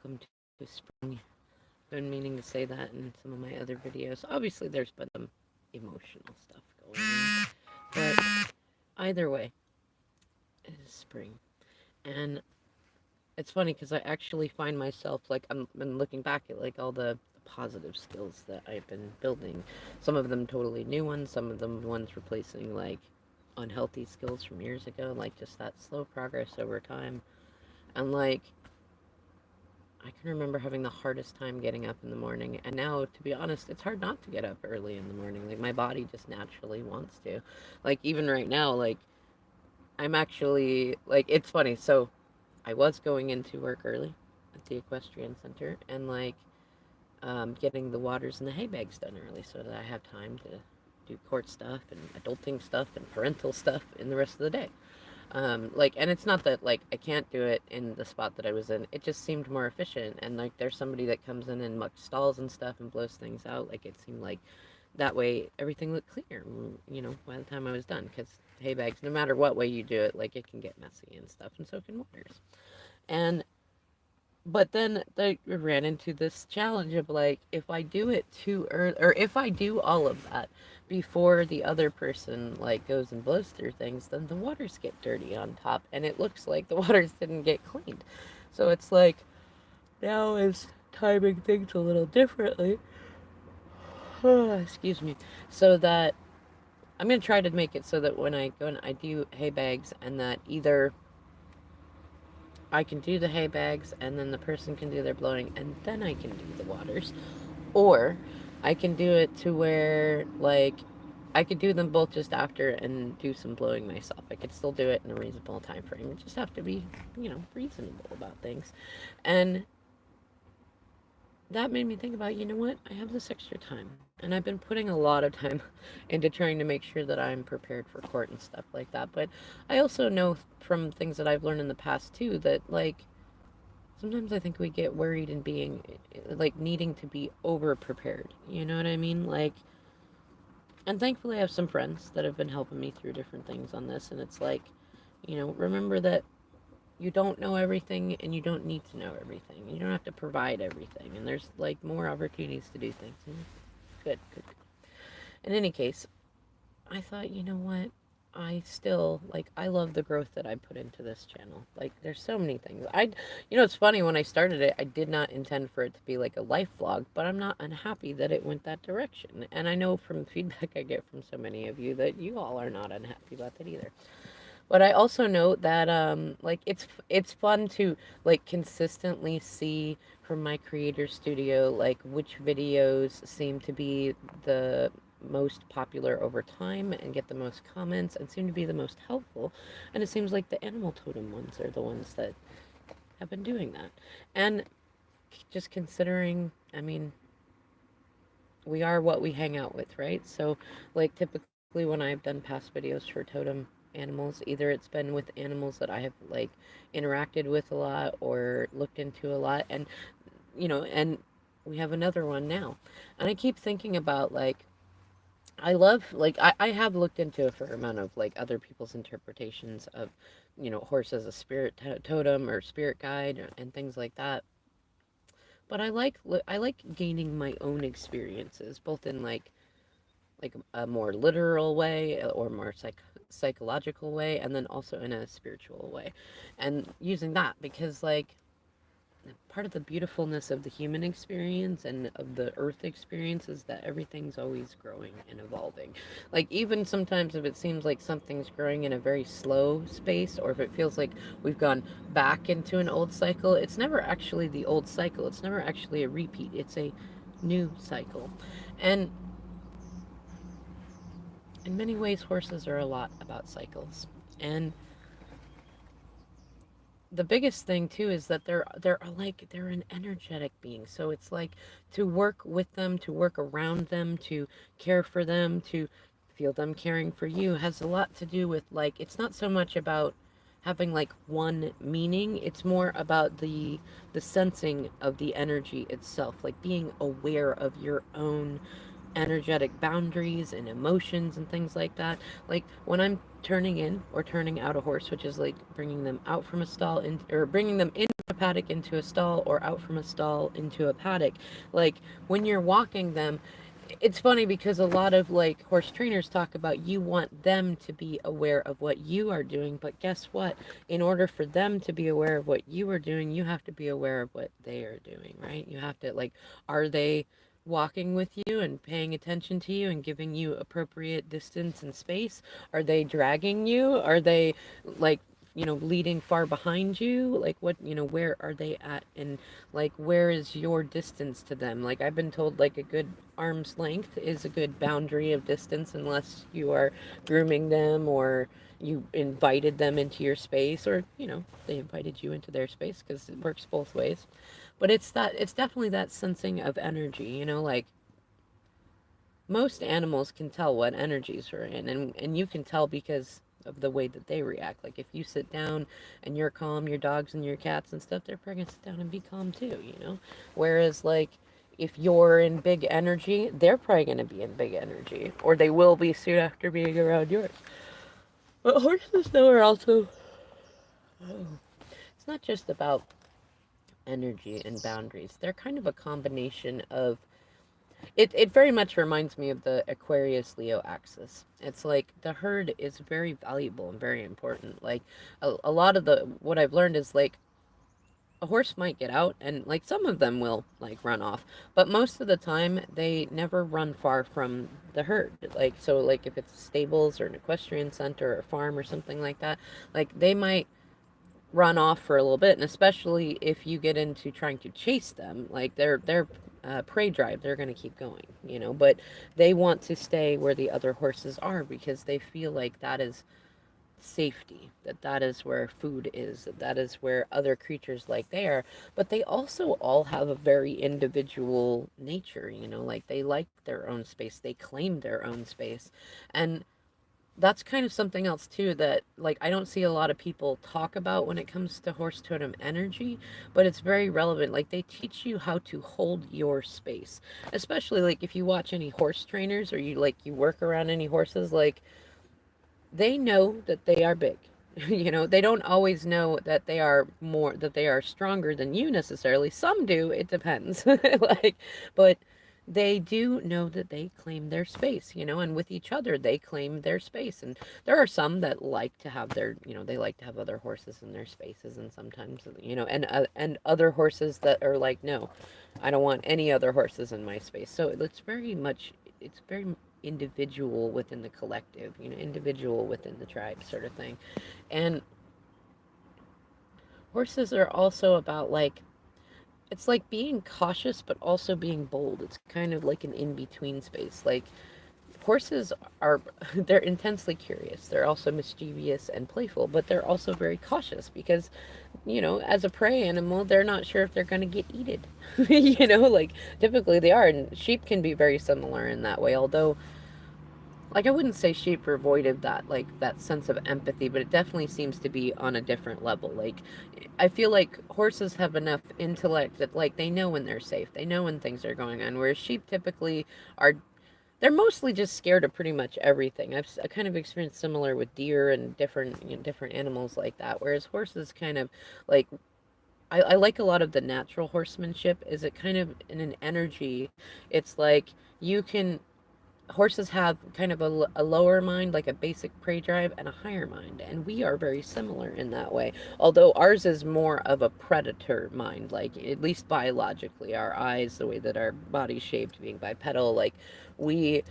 welcome to spring. Been meaning to say that in some of my other videos. Obviously, there's been some emotional stuff going on, but either way, it is spring. And it's funny because I actually find myself like I'm been looking back at like all the positive skills that I've been building. Some of them totally new ones, some of them ones replacing like unhealthy skills from years ago, like just that slow progress over time. And like I can remember having the hardest time getting up in the morning. And now, to be honest, it's hard not to get up early in the morning. Like, my body just naturally wants to. Like, even right now, like, I'm actually, like, it's funny. So, I was going into work early at the equestrian center and, like, getting the waters and the hay bags done early so that I have time to do court stuff and adulting stuff and parental stuff in the rest of the day. Like, and it's not that like I can't do it in the spot that I was in. It just seemed more efficient. And like, there's somebody that comes in and mucks stalls and stuff and blows things out. Like, it seemed like that way everything looked clear. By the time I was done, because hay bags, no matter what way you do it, like it can get messy and stuff, and so can waters. And but then they ran into this challenge of like, if I do it too early, or if I do all of that before the other person like goes and blows through things, then the waters get dirty on top, and it looks like the waters didn't get cleaned. So it's like now is timing things a little differently. Excuse me. So that I'm gonna try to make it so that when I go and I do hay bags, and that either I can do the hay bags and then the person can do their blowing and then I can do the waters. Or I can do it to where like I could do them both just after and do some blowing myself. I could still do it in a reasonable time frame. You just have to be, reasonable about things. And that made me think about, you know what? I have this extra time. And I've been putting a lot of time into trying to make sure that I'm prepared for court and stuff like that. But I also know from things that I've learned in the past too that like sometimes I think we get worried in being like needing to be over prepared. You know what I mean? Like, and thankfully I have some friends that have been helping me through different things on this. And it's like, remember that you don't know everything and you don't need to know everything. You don't have to provide everything. And there's like more opportunities to do things. And good, good, good. In any case, I thought, you know what? I still like I love the growth that I put into this channel. Like there's so many things. It's funny when I started it, I did not intend for it to be like a life vlog, but I'm not unhappy that it went that direction. And I know from feedback I get from so many of you that you all are not unhappy about that either. But I also know that like it's fun to like consistently see from my creator studio like which videos seem to be the most popular over time and get the most comments and seem to be the most helpful. And it seems like the animal totem ones are the ones that have been doing that. And just considering, I mean, we are what we hang out with, right? So like typically when I've done past videos for totem animals, either it's been with animals that I have like interacted with a lot or looked into a lot, and we have another one now. And I keep thinking about like I love like I have looked into a fair amount of like other people's interpretations of horse as a spirit totem or spirit guide and things like that. But I like gaining my own experiences both in like a more literal way or more psychological way, and then also in a spiritual way, and using that because like part of the beautifulness of the human experience and of the earth experience is that everything's always growing and evolving. Like even sometimes if it seems like something's growing in a very slow space, or if it feels like we've gone back into an old cycle, it's never actually the old cycle. It's never actually a repeat. It's a new cycle. And in many ways, horses are a lot about cycles. And the biggest thing too is that they're an energetic being. So it's like to work with them, to work around them, to care for them, to feel them caring for you has a lot to do with like it's not so much about having like one meaning. It's more about the sensing of the energy itself, like being aware of your own energetic boundaries and emotions and things like that. Like when I'm turning in or turning out a horse, which is like bringing them out from a stall in, or bringing them in a paddock into a stall, or out from a stall into a paddock. Like when you're walking them, it's funny because a lot of like horse trainers talk about you want them to be aware of what you are doing, but guess what? In order for them to be aware of what you are doing, you have to be aware of what they are doing, right? You have to, like, are they walking with you and paying attention to you and giving you appropriate distance and space? Are they dragging you? Are they like, leading far behind you? Like what, where are they at? And like, where is your distance to them? Like, I've been told like a good arm's length is a good boundary of distance, unless you are grooming them or you invited them into your space, or they invited you into their space, because it works both ways. But it's definitely that sensing of energy, like most animals can tell what energies are in, and you can tell because of the way that they react. Like if you sit down and you're calm, your dogs and your cats and stuff, they're probably gonna sit down and be calm too. Whereas like if you're in big energy, they're probably gonna be in big energy, or they will be soon after being around yours. But horses though are also, it's not just about energy and boundaries. They're kind of a combination of, it very much reminds me of the Aquarius Leo axis. It's like the herd is very valuable and very important. Like a lot of the what I've learned is like a horse might get out and like some of them will like run off, but most of the time they never run far from the herd. Like so like if it's stables or an equestrian center or a farm or something like that, like they might run off for a little bit, and especially if you get into trying to chase them, like their prey drive, they're going to keep going. But they want to stay where the other horses are because they feel like that is safety, that is where food is, that is where other creatures like they are. But they also all have a very individual nature, like they like their own space, they claim their own space. And that's kind of something else too that like I don't see a lot of people talk about when it comes to horse totem energy, but it's very relevant. Like they teach you how to hold your space, especially like if you watch any horse trainers or you work around any horses, like they know that they are big. They don't always know that they are stronger than you necessarily. Some do, it depends. Like, but they do know that they claim their space, and with each other they claim their space. And there are some that like to have they like to have other horses in their spaces, and sometimes, and other horses that are like, no, I don't want any other horses in my space. So it's very individual within the collective, individual within the tribe sort of thing. And horses are also about like, it's like being cautious but also being bold. It's kind of like an in between space. Like horses are they're intensely curious. They're also mischievous and playful, but they're also very cautious because, as a prey animal, they're not sure if they're going to get eaten. Like typically they are, and sheep can be very similar in that way, although like I wouldn't say sheep are void of that, like that sense of empathy, but it definitely seems to be on a different level. Like I feel like horses have enough intellect that like they know when they're safe, they know when things are going on, whereas sheep typically are, they're mostly just scared of pretty much everything. I kind of experienced similar with deer and different animals like that, whereas horses kind of like, I like a lot of the natural horsemanship is it kind of in an energy. It's like you can, horses have kind of a lower mind, like a basic prey drive, and a higher mind, and we are very similar in that way, although ours is more of a predator mind, like at least biologically, our eyes, the way that our body's shaped, being bipedal, like we,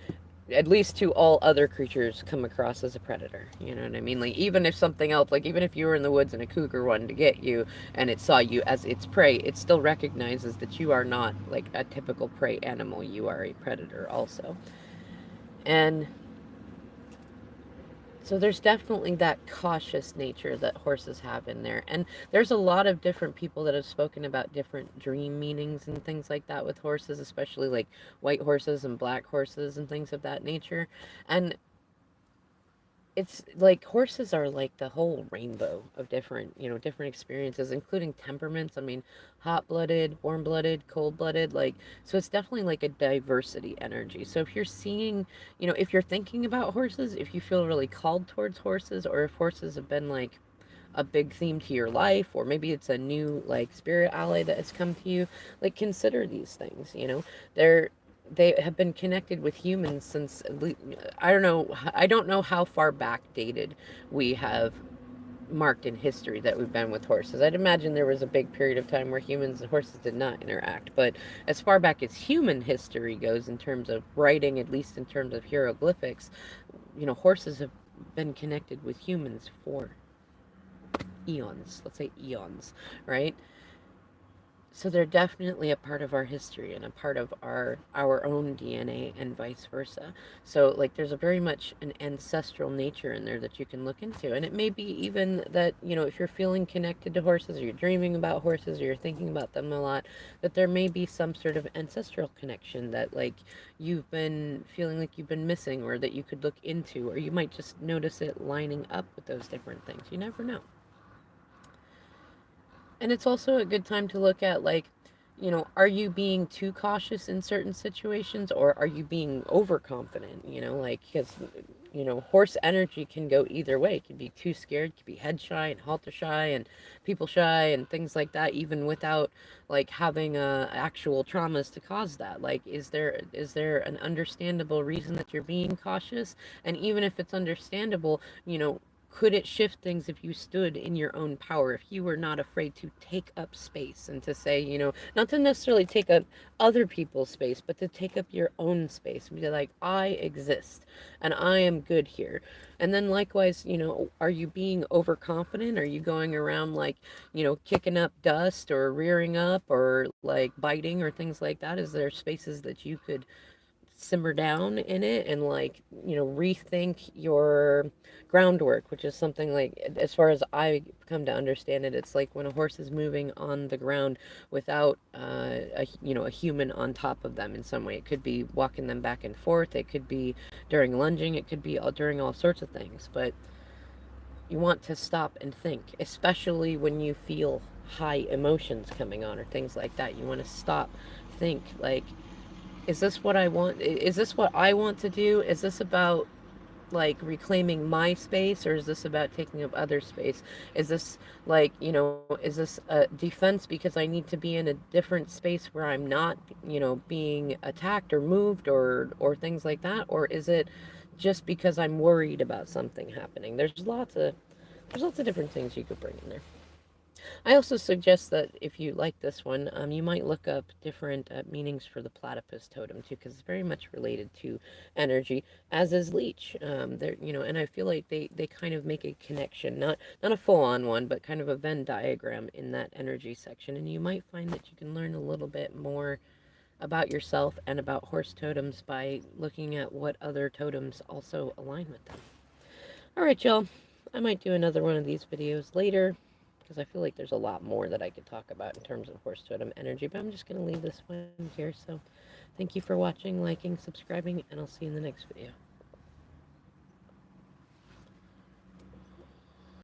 at least to all other creatures, come across as a predator. You know what I mean? Like even if something else, like even if you were in the woods and a cougar wanted to get you and it saw you as its prey, it still recognizes that you are not like a typical prey animal, you are a predator also. And so there's definitely that cautious nature that horses have in there. And there's a lot of different people that have spoken about different dream meanings and things like that with horses, especially like white horses and black horses and things of that nature. And it's like horses are like the whole rainbow of different, different experiences, including temperaments. I mean, hot-blooded, warm-blooded, cold-blooded, like, so it's definitely like a diversity energy. So if you're seeing, if you're thinking about horses, if you feel really called towards horses, or if horses have been like a big theme to your life, or maybe it's a new like spirit ally that has come to you, like consider these things. They're they have been connected with humans since I don't know how far back dated we have marked in history that we've been with horses. I'd imagine there was a big period of time where humans and horses did not interact, but as far back as human history goes, in terms of writing, at least in terms of hieroglyphics, horses have been connected with humans for eons. Let's say eons, right? So they're definitely a part of our history and a part of our own DNA and vice versa. So like there's a very much an ancestral nature in there that you can look into. And it may be even that, if you're feeling connected to horses, or you're dreaming about horses, or you're thinking about them a lot, that there may be some sort of ancestral connection that like you've been feeling like you've been missing, or that you could look into, or you might just notice it lining up with those different things. You never know. And it's also a good time to look at, like, are you being too cautious in certain situations, or are you being overconfident? Like, because, horse energy can go either way. It can be too scared, it can be head shy and halter shy and people shy and things like that, even without like having actual traumas to cause that. Like, is there an understandable reason that you're being cautious? And even if it's understandable, could it shift things if you stood in your own power, if you were not afraid to take up space and to say, not to necessarily take up other people's space, but to take up your own space and be like, I exist and I am good here. And then likewise, are you being overconfident? Are you going around like, kicking up dust or rearing up or like biting or things like that? Is there spaces that you could simmer down in it and like rethink your groundwork, which is something like, as far as I come to understand it, it's like when a horse is moving on the ground without a human on top of them in some way. It could be walking them back and forth, it could be during lunging, it could be during all sorts of things. But you want to stop and think, especially when you feel high emotions coming on or things like that. You want to stop, think, like, is this what I want? Is this what I want to do? Is this about like reclaiming my space, or is this about taking up other space? Is this like, is this a defense because I need to be in a different space where I'm not, being attacked or moved or things like that? Or is it just because I'm worried about something happening? There's lots of different things you could bring in there. I also suggest that if you like this one, you might look up different meanings for the platypus totem too, because it's very much related to energy, as is leech. And I feel like they kind of make a connection, not a full-on one, but kind of a Venn diagram in that energy section, and you might find that you can learn a little bit more about yourself and about horse totems by looking at what other totems also align with them. All right, y'all. I might do another one of these videos later because I feel like there's a lot more that I could talk about in terms of horse totem energy, but I'm just going to leave this one here. So thank you for watching, liking, subscribing, and I'll see you in the next video.